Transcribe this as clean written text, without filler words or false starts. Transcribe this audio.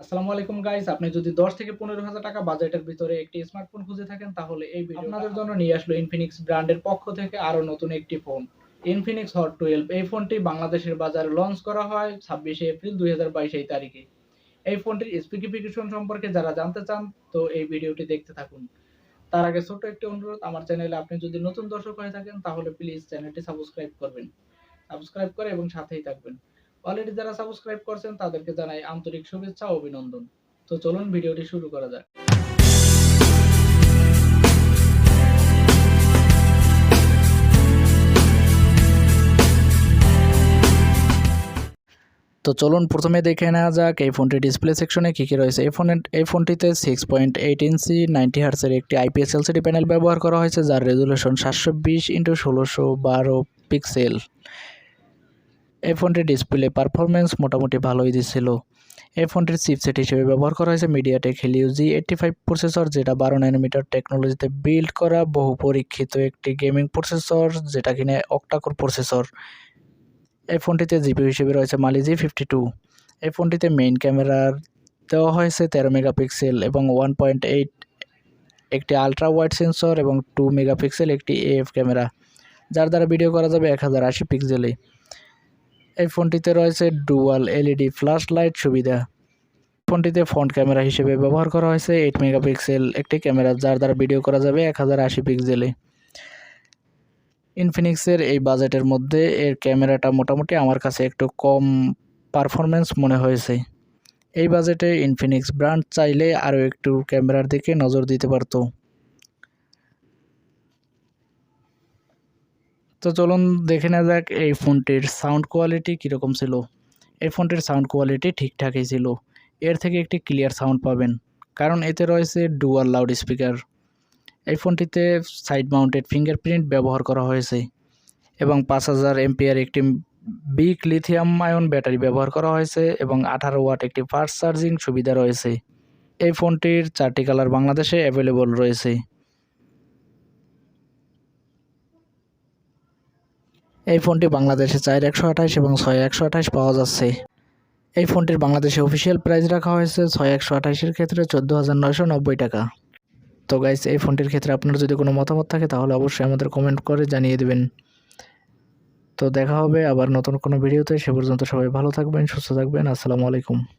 আসসালামু আলাইকুম গাইস, আপনি যদি 10 থেকে 15,000 টাকা বাজেটের ভিতরে একটি স্মার্টফোন খুঁজে থাকেন তাহলে এই ভিডিও আপনাদের জন্য নিয়ে আসলো ইনফিনিক্স ব্র্যান্ডের পক্ষ থেকে আরো নতুন একটি ফোন ইনফিনিক্স হট 12। এই ফোনটি বাংলাদেশের বাজারে লঞ্চ করা হয় 26শে এপ্রিল 2022 এই তারিখে। এই ফোনটির স্পেসিফিকেশন সম্পর্কে যারা জানতে চান তো এই ভিডিওটি দেখতে থাকুন। তার আগে ছোট্ট একটি অনুরোধ, আমার চ্যানেলে আপনি যদি নতুন দর্শক হয়ে থাকেন তাহলে প্লিজ চ্যানেলটি সাবস্ক্রাইব করবেন, সাবস্ক্রাইব করে এবং সাথেই থাকবেন। অলরেডি যারা সাবস্ক্রাইব করছেন তাদেরকে জানাই আন্তরিক শুভেচ্ছা ও অভিনন্দন। তো চলুন ভিডিওটি শুরু করা যাক। তো চলুন প্রথমে দেখে নেওয়া যাক এই ফোনটির ডিসপ্লে সেকশনে কী কী রয়েছে। এই ফোনটিতে 6.8 ইঞ্চি 90 হার্টসের একটি IPS LCD প্যানেল ব্যবহার করা হয়েছে, যার রেজুলেশন 720x1612 পিক্সেল। এই ফোনটির ডিসপ্লে পারফরমেন্স মোটামুটি ভালোই দিচ্ছিল। এই ফোনটির চিপসেট হিসেবে ব্যবহার করা হয়েছে মিডিয়াটেক হেলিও G85 প্রসেসর, যেটা 12 ন্যানোমিটার টেকনোলজিতে বিল্ড করা বহু পরীক্ষিত একটি গেমিং প্রসেসর, যেটা কিনা অক্টাকোর প্রসেসর। এই ফোনটিতে জিপি হিসেবে রয়েছে মালি G52। এই ফোনটিতে মেইন ক্যামেরার দেওয়া হয়েছে 13 মেগাপিক্সেল এবং 1.8 একটি আলট্রা ওয়াইড সেন্সর এবং 2 মেগাপিক্সেল একটি AF ক্যামেরা, যার দ্বারা ভিডিও করা যাবে 1080 পিক্সেলে। এই ফোনটিতে রয়েছে ডুয়াল LED ফ্ল্যাশ লাইট সুবিধা। ফোনটিতে ফ্রন্ট ক্যামেরা হিসেবে ব্যবহার করা হয়েছে 8 মেগাপিক্সেল একটি ক্যামেরা, যার দ্বারা ভিডিও করা যাবে 1080 পিক্সেলে। ইনফিনিক্সের এই বাজেটের মধ্যে এর ক্যামেরাটা মোটামুটি আমার কাছে একটু কম পারফরমেন্স মনে হয়েছে। এই বাজেটে ইনফিনিক্স ব্র্যান্ড চাইলে আরও একটু ক্যামেরার দিকে নজর দিতে পারত। তো চলুন দেখে নেওয়া যাক এই ফোনটির সাউন্ড কোয়ালিটি কীরকম ছিল। এই ফোনটির সাউন্ড কোয়ালিটি ঠিকঠাকই ছিল, এর থেকে একটি ক্লিয়ার সাউন্ড পাবেন, কারণ এতে রয়েছে ডুয়াল লাউড স্পিকার। এই ফোনটিতে সাইড মাউন্টেড ফিঙ্গারপ্রিন্ট ব্যবহার করা হয়েছে এবং 5000 এমপিআর একটি বিগ লিথিয়াম আয়ন ব্যাটারি ব্যবহার করা হয়েছে এবং 18 ওয়াট একটি ফাস্ট চার্জিং সুবিধা রয়েছে। এই ফোনটির 4টি কালার বাংলাদেশে অ্যাভেলেবল রয়েছে। এই ফোনটি বাংলাদেশে 4128 এবং 6128 পাওয়া যাচ্ছে। এই ফোনটির বাংলাদেশে অফিসিয়াল প্রাইস রাখা হয়েছে 6128-এর ক্ষেত্রে 14,990 টাকা। তো গাইস, এই ফোনটির ক্ষেত্রে আপনার যদি কোনো মতামত থাকে তাহলে অবশ্যই আমাদের কমেন্ট করে জানিয়ে দেবেন। তো দেখা হবে আবার নতুন কোনো ভিডিওতে। সে পর্যন্ত সবাই ভালো থাকবেন, সুস্থ থাকবেন। আসসালামু আলাইকুম।